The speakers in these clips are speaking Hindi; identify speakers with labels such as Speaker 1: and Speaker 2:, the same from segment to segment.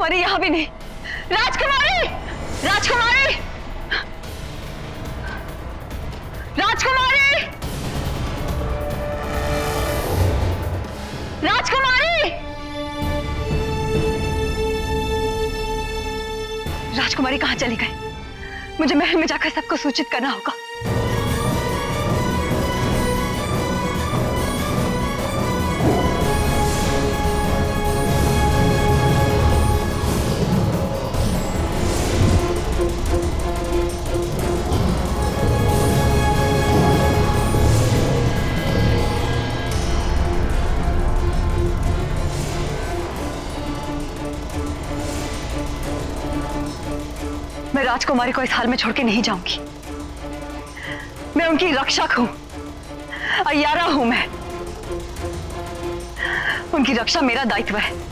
Speaker 1: राजकुमारी यहाँ भी नहीं। राजकुमारी, राजकुमारी, राजकुमारी, राजकुमारी, राजकुमारी कहाँ चली गई? मुझे महल में जाकर सबको सूचित करना होगा। मैं राजकुमारी को इस हाल में छोड़ के नहीं जाऊंगी। मैं उनकी रक्षक हूं, अय्यारा हूं मैं। उनकी रक्षा मेरा दायित्व है।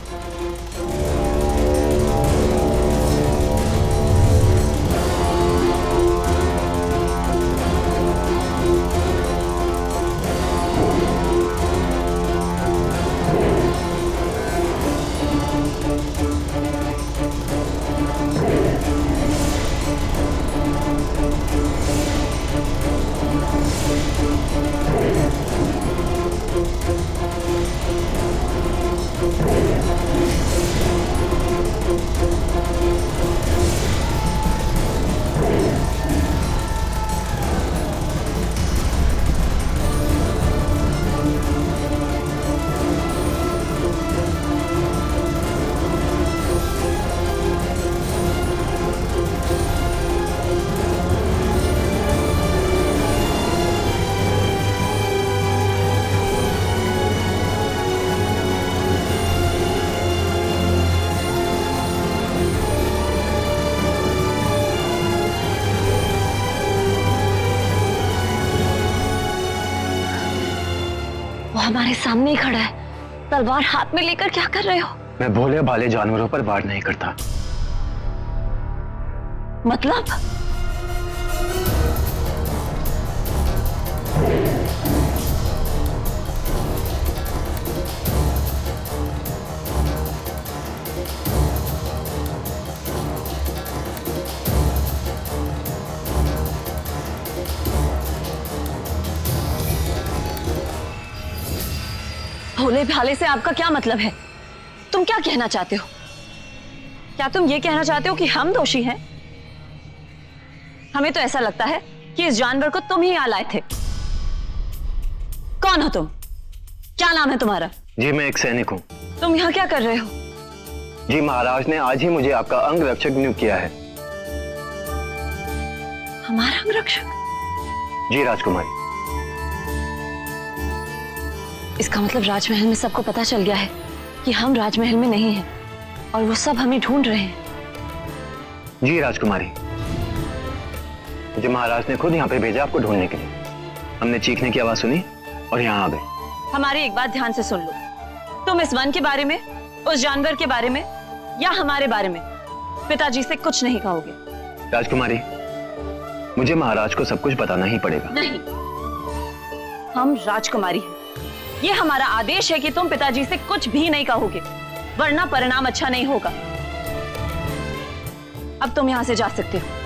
Speaker 1: वो हमारे सामने ही खड़ा है, तलवार हाथ में लेकर क्या कर रहे हो?
Speaker 2: मैं भोले भाले जानवरों पर वार नहीं करता।
Speaker 1: मतलब? भोले भाले से आपका क्या मतलब है? तुम क्या कहना चाहते हो? क्या तुम ये कहना चाहते हो कि हम दोषी हैं? हमें तो ऐसा लगता है कि इस जानवर को तुम ही यहाँ लाए थे। कौन हो तुम? क्या नाम है तुम्हारा?
Speaker 2: जी मैं एक सैनिक हूँ।
Speaker 1: तुम यहाँ क्या कर रहे हो?
Speaker 2: जी महाराज ने आज ही मुझे आपका अंग रक्षक नियुक्त किया है।
Speaker 1: हमारा अंग रक्षक?
Speaker 2: जी राजकुमारी।
Speaker 1: इसका मतलब राजमहल में सबको पता चल गया है कि हम राजमहल में नहीं हैं और वो सब हमें ढूंढ रहे हैं।
Speaker 2: जी राजकुमारी, मुझे महाराज ने खुद यहाँ पे भेजा आपको ढूंढने के लिए। हमने चीखने की आवाज सुनी और यहाँ आ गए।
Speaker 1: हमारी एक बात ध्यान से सुन लो, तुम इस वन के बारे में, उस जानवर के बारे में या हमारे बारे में पिताजी से कुछ नहीं कहोगे।
Speaker 2: राजकुमारी, मुझे महाराज को सब कुछ बताना ही पड़ेगा।
Speaker 1: नहीं, हम राजकुमारी हैं। ये हमारा आदेश है कि तुम पिताजी से कुछ भी नहीं कहोगे, वरना परिणाम अच्छा नहीं होगा। अब तुम यहां से जा सकते हो।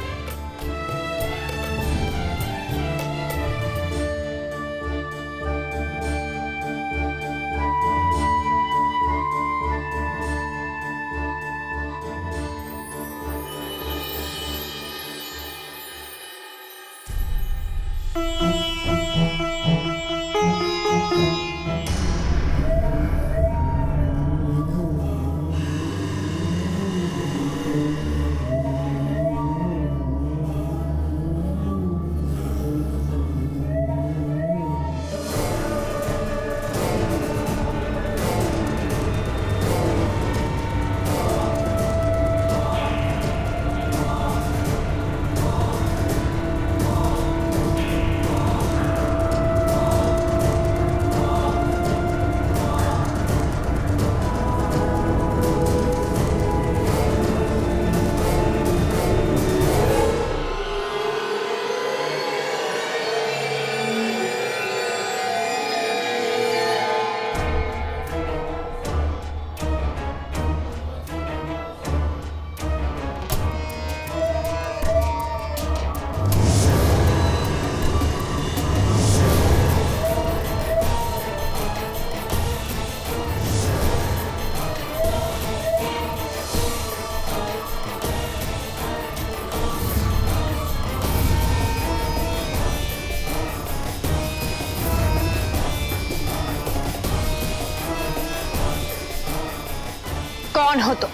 Speaker 3: कौन हो तुम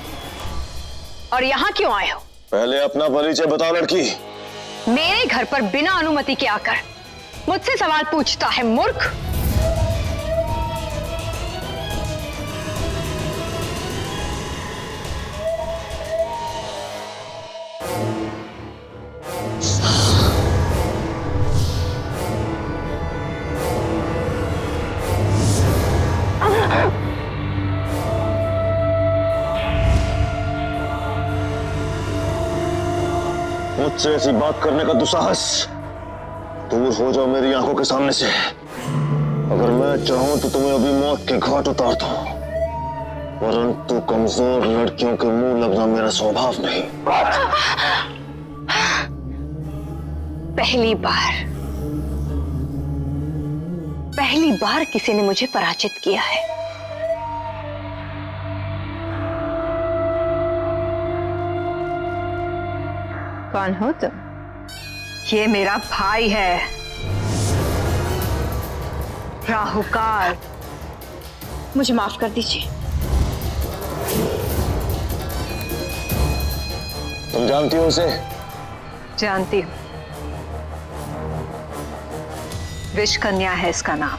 Speaker 3: और यहाँ क्यों आए हो?
Speaker 4: पहले अपना परिचय बताओ लड़की।
Speaker 3: मेरे घर पर बिना अनुमति के आकर मुझसे सवाल पूछता है मूर्ख।
Speaker 4: मुझसे ऐसी बात करने का दुस्साहस, दूर हो जाओ मेरी आंखों के सामने से। अगर मैं चाहूं तो तुम्हें अभी मौत के घाट उतार दूं, परंतु कमजोर लड़कियों के मुंह लगना मेरा स्वभाव नहीं।
Speaker 3: पहली बार किसी ने मुझे पराजित किया है। कौन हो तुम? ये मेरा भाई है राहुकाल। मुझे माफ कर दीजिए।
Speaker 4: तुम जानती हो उसे?
Speaker 3: जानती हूं, विष कन्या है इसका नाम।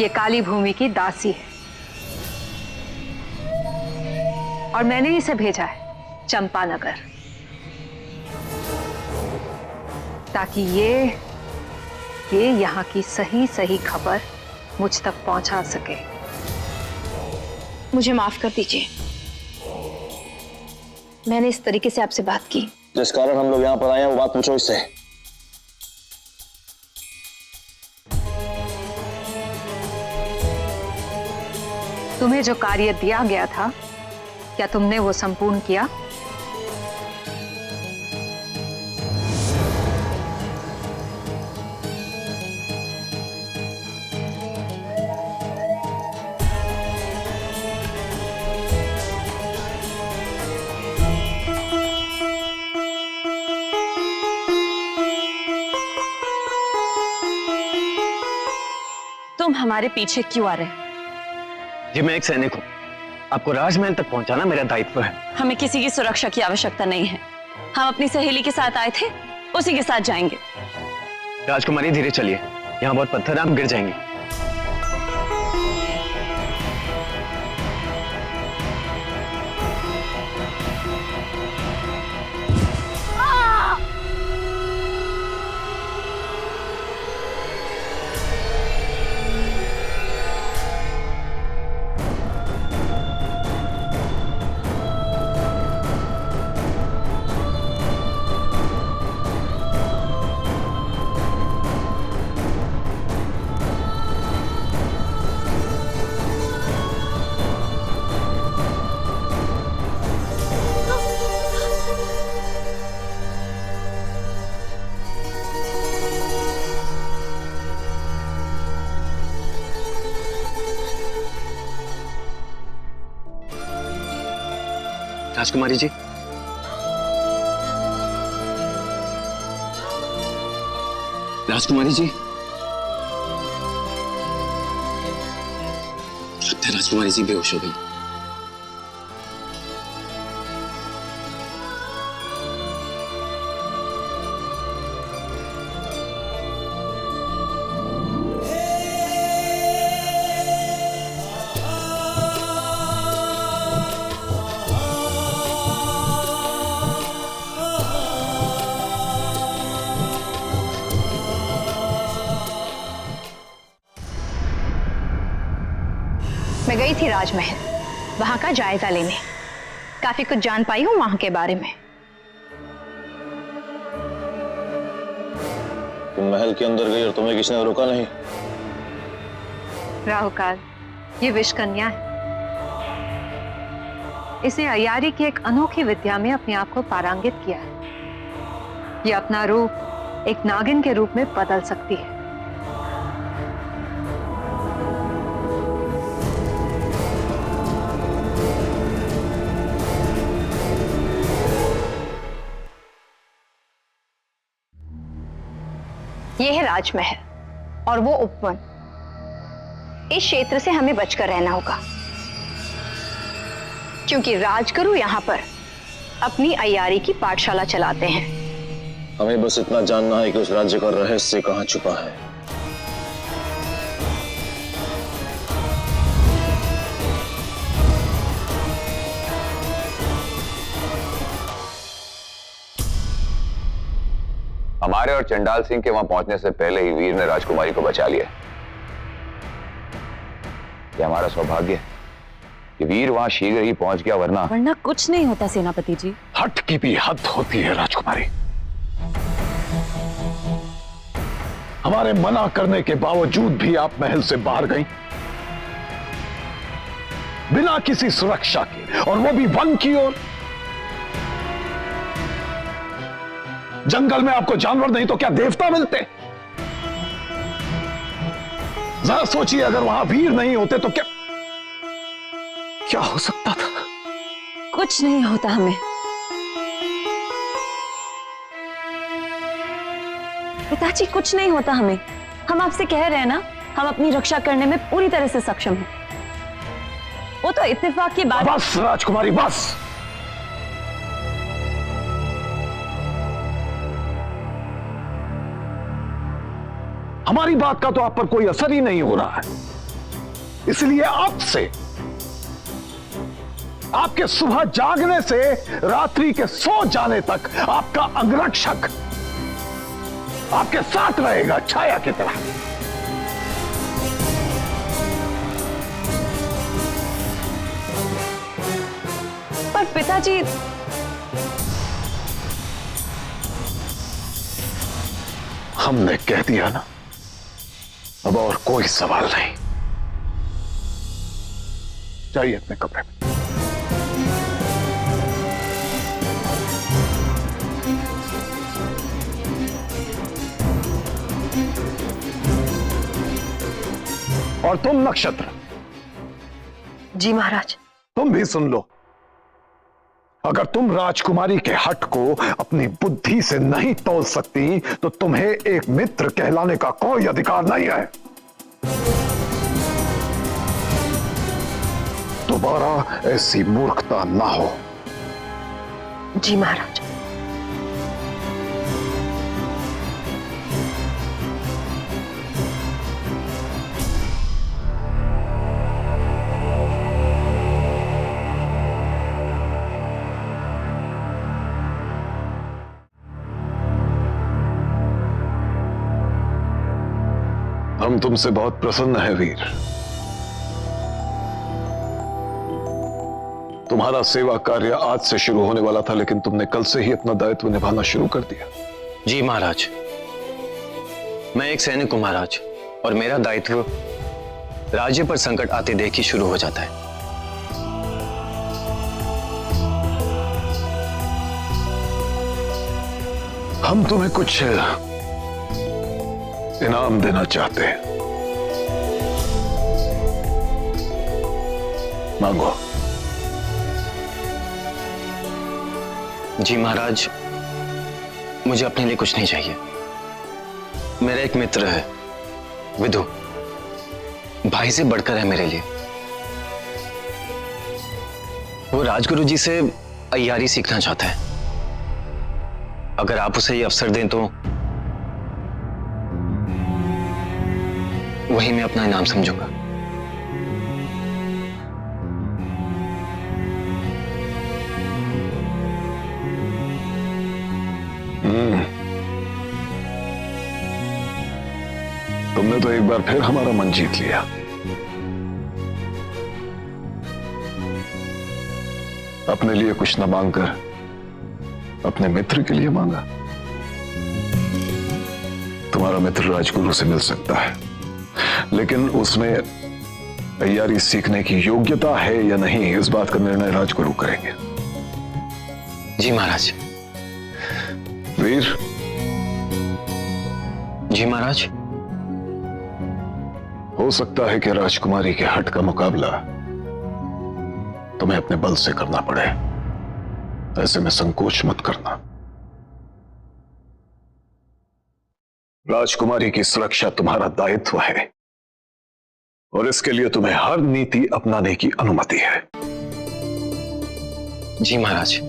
Speaker 3: ये काली भूमि की दासी है और मैंने इसे भेजा है चंपानगर, ताकि ये यहाँ की सही सही खबर मुझ तक पहुंचा सके। मुझे माफ कर दीजिए, मैंने इस तरीके से आपसे बात की।
Speaker 4: जिस कारण हम लोग यहाँ पर आए हैं वो बात पूछो इससे।
Speaker 3: तुम्हें जो कार्य दिया गया था, क्या तुमने वो संपूर्ण किया?
Speaker 1: तुम हमारे पीछे क्यों आ रहे हो?
Speaker 2: जी मैं एक सैनिक हूँ, आपको राजमहल तक पहुंचाना मेरा दायित्व है।
Speaker 1: हमें किसी की सुरक्षा की आवश्यकता नहीं है। हम अपनी सहेली के साथ आए थे, उसी के साथ जाएंगे।
Speaker 2: राजकुमारी धीरे चलिए, यहाँ बहुत पत्थर हैं, आप गिर जाएंगे। राजकुमारी जी, राजकुमारी जी, लगता है राजकुमारी जी बेहोश हो गई।
Speaker 3: मैं गई थी राजमहल, वहां का जायजा लेने। काफी कुछ जान पाई हूं वहां के बारे में।
Speaker 4: तुम महल के अंदर गई और तुम्हें किसी ने रोका नहीं?
Speaker 3: राहुकाल, ये विष कन्या है। इसने अयारी की एक अनोखी विद्या में अपने आप को पारंगित किया है। ये अपना रूप एक नागिन के रूप में बदल सकती है। ये है राजमहल और वो उपवन। इस क्षेत्र से हमें बचकर रहना होगा। क्योंकि राजगुरु यहाँ पर अपनी अय्यारी की पाठशाला चलाते हैं।
Speaker 4: हमें बस इतना जानना है कि उस राज्य का रहस्य कहाँ छुपा है।
Speaker 5: हमारे और चंडाल सिंह के वहां पहुंचने से पहले ही वीर ने राजकुमारी को बचा लिया। यह हमारा सौभाग्य है कि वीर वहां शीघ्र ही पहुंच गया, वरना
Speaker 1: कुछ नहीं होता सेनापति जी।
Speaker 6: हट की भी हद होती है राजकुमारी। हमारे मना करने के बावजूद भी आप महल से बाहर गई, बिना किसी सुरक्षा के, और वो भी वन की ओर। जंगल में आपको जानवर नहीं तो क्या देवता मिलते? जरा सोचिए, अगर वहां वीर नहीं होते तो क्या हो सकता था?
Speaker 1: कुछ नहीं होता हमें। पिताजी, कुछ नहीं होता हमें। हम आपसे कह रहे हैं ना, हम अपनी रक्षा करने में पूरी तरह से सक्षम हैं। वो तो इत्तेफाक की बात।
Speaker 6: बस राजकुमारी, बस। हमारी बात का तो आप पर कोई असर ही नहीं हो रहा है, इसलिए आपसे, आपके सुबह जागने से रात्रि के सो जाने तक आपका अंगरक्षक आपके साथ रहेगा, छाया की तरह।
Speaker 1: पर पिताजी,
Speaker 6: हमने कह दिया ना, अब और कोई सवाल नहीं। जाइए अपने कमरे में। और तुम नक्षत्र,
Speaker 3: जी महाराज।
Speaker 6: तुम भी सुन लो। अगर तुम राजकुमारी के हठ को अपनी बुद्धि से नहीं तोल सकती तो तुम्हें एक मित्र कहलाने का कोई अधिकार नहीं है। दोबारा ऐसी मूर्खता ना हो।
Speaker 3: जी महाराज।
Speaker 6: हम तुमसे बहुत प्रसन्न हैं वीर। तुम्हारा सेवा कार्य आज से शुरू होने वाला था, लेकिन तुमने कल से ही अपना दायित्व निभाना शुरू कर दिया।
Speaker 2: जी महाराज, मैं एक सैनिक हूं महाराज, और मेरा दायित्व राज्य पर संकट आते देख ही शुरू हो जाता है।
Speaker 6: हम तुम्हें कुछ इनाम देना चाहते हैं। मांगो।
Speaker 2: जी महाराज, मुझे अपने लिए कुछ नहीं चाहिए। मेरा एक मित्र है, विदु, भाई से बढ़कर है मेरे लिए। वो राजगुरु जी से अय्यारी सीखना चाहता है। अगर आप उसे ये अवसर दें तो वही मैं अपना इनाम समझूंगा।
Speaker 6: तुमने तो एक बार फिर हमारा मन जीत लिया। अपने लिए कुछ न मांगकर अपने मित्र के लिए मांगा। तुम्हारा मित्र राजगुरु से मिल सकता है, लेकिन उसमें अय्यारी सीखने की योग्यता है या नहीं, इस बात का निर्णय राजगुरु करेंगे।
Speaker 2: जी महाराज।
Speaker 6: वीर।
Speaker 2: जी महाराज।
Speaker 6: हो सकता है कि राजकुमारी के हठ का मुकाबला तुम्हें अपने बल से करना पड़े। ऐसे में संकोच मत करना। राजकुमारी की सुरक्षा तुम्हारा दायित्व है, और इसके लिए तुम्हें हर नीति अपनाने की अनुमति है।
Speaker 2: जी महाराज।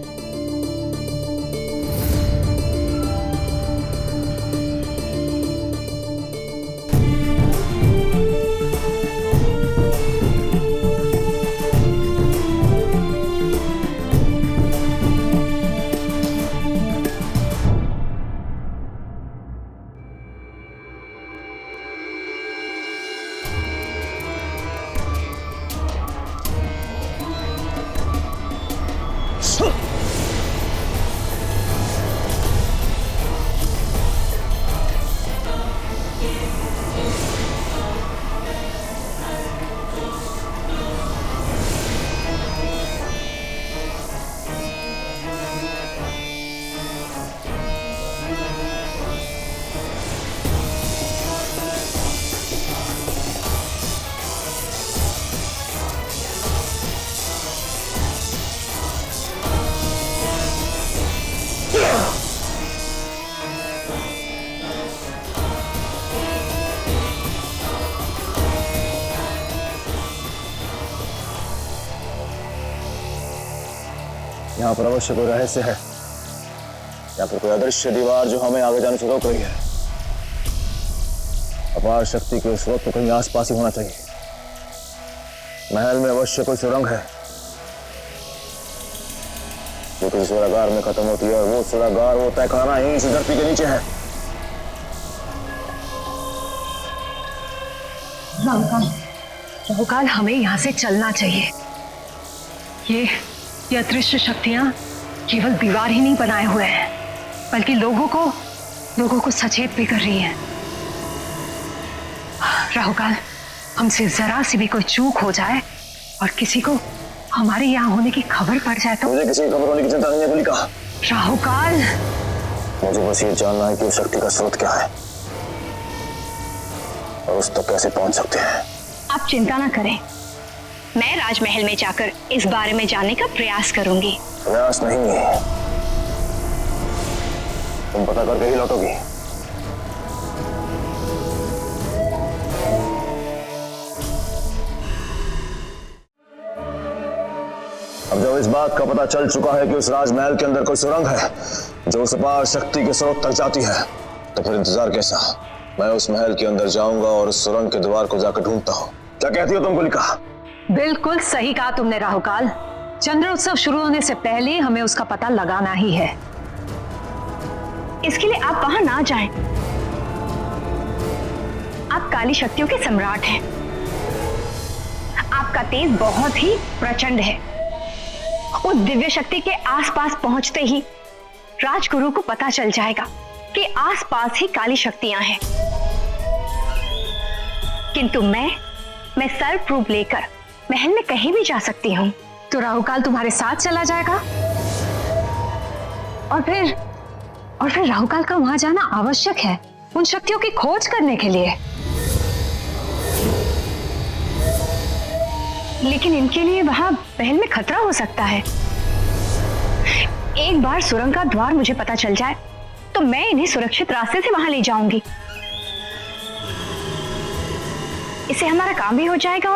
Speaker 4: यहाँ पर अवश्य कोई रहस्य है, यहाँ पर कोई अदृश्य दीवार जो हमें आगे जाने से रोक रही है। अपार शक्ति के स्रोत तो कहीं आसपास ही होना चाहिए। महल में अवश्य कोई सुरंग है जो किसी सुरागार में खत्म होती है, और वो सुरागार वो तहखाना ही इस धरती के नीचे है।
Speaker 3: राहुकाल, हमें यहाँ से चलना चाहिए। ये अदृश्य शक्तियां केवल दीवार ही नहीं बनाए हुए हैं, बल्कि लोगों को सचेत भी कर रही हैं। राहुकाल, हमसे जरा सी भी कोई चूक हो जाए और किसी को हमारे यहाँ होने की खबर पड़ जाए तो।
Speaker 4: मुझे किसी की खबर होने की चिंता नहीं है गुलिका।
Speaker 3: राहुकाल,
Speaker 4: मुझे बस ये जानना है कि उस शक्ति का स्रोत क्या है और उस तक कैसे पहुंच सकते हैं।
Speaker 7: आप चिंता ना करें, मैं राजमहल में जाकर इस बारे में जानने का प्रयास करूंगी।
Speaker 4: प्रयास नहीं, तुम पता करके ही लौटोगी। अब जब इस बात का पता चल चुका है कि उस राजमहल के अंदर कोई सुरंग है जो उस अपार शक्ति के स्रोत तक जाती है, तो फिर इंतजार कैसा? मैं उस महल के अंदर जाऊंगा और उस सुरंग के द्वार को जाकर ढूंढता हूँ। क्या कहती हो तुम गुलिका?
Speaker 3: बिल्कुल सही कहा तुमने राहुकाल। चंद्र उत्सव शुरू होने से पहले हमें उसका पता लगाना ही है।
Speaker 7: इसके लिए आप वहां ना जाएं। आप काली शक्तियों के सम्राट हैं। आपका तेज बहुत ही प्रचंड है। उस दिव्य शक्ति के आसपास पहुंचते ही राजगुरु को पता चल जाएगा कि आसपास ही काली शक्तियां हैं। किंतु मैं सर्प रूप लेकर महल में कहीं भी जा सकती हूँ।
Speaker 3: तो राहुकाल तुम्हारे साथ चला जाएगा और फिर राहुकाल का वहां जाना आवश्यक है उन शक्तियों की खोज करने के लिए।
Speaker 7: लेकिन इनके लिए वहां महल में खतरा हो सकता है। एक बार सुरंग का द्वार मुझे पता चल जाए तो मैं इन्हें सुरक्षित रास्ते से वहां ले जाऊंगी। इससे हमारा काम भी हो जाएगा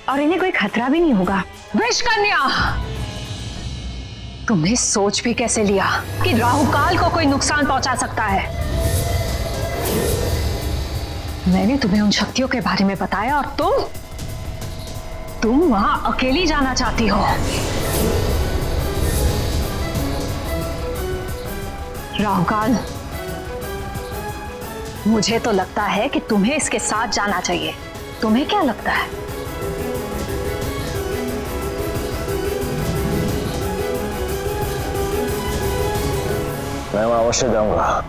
Speaker 7: और इन्हें कोई खतरा भी नहीं होगा।
Speaker 3: विषकन्या, तुमने सोच भी कैसे लिया कि राहुकाल को कोई नुकसान पहुंचा सकता है? मैंने तुम्हें उन शक्तियों के बारे में बताया और तुम वहां अकेली जाना चाहती हो। राहुकाल, मुझे तो लगता है कि तुम्हें इसके साथ जाना चाहिए। तुम्हें क्या लगता है?
Speaker 4: मैं वहां अवश्य जाऊंगा।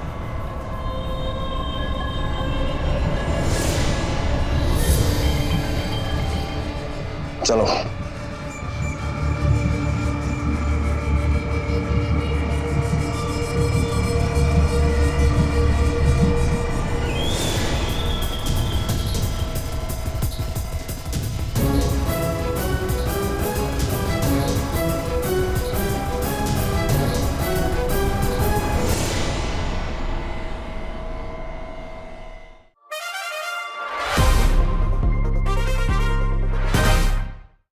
Speaker 4: चलो।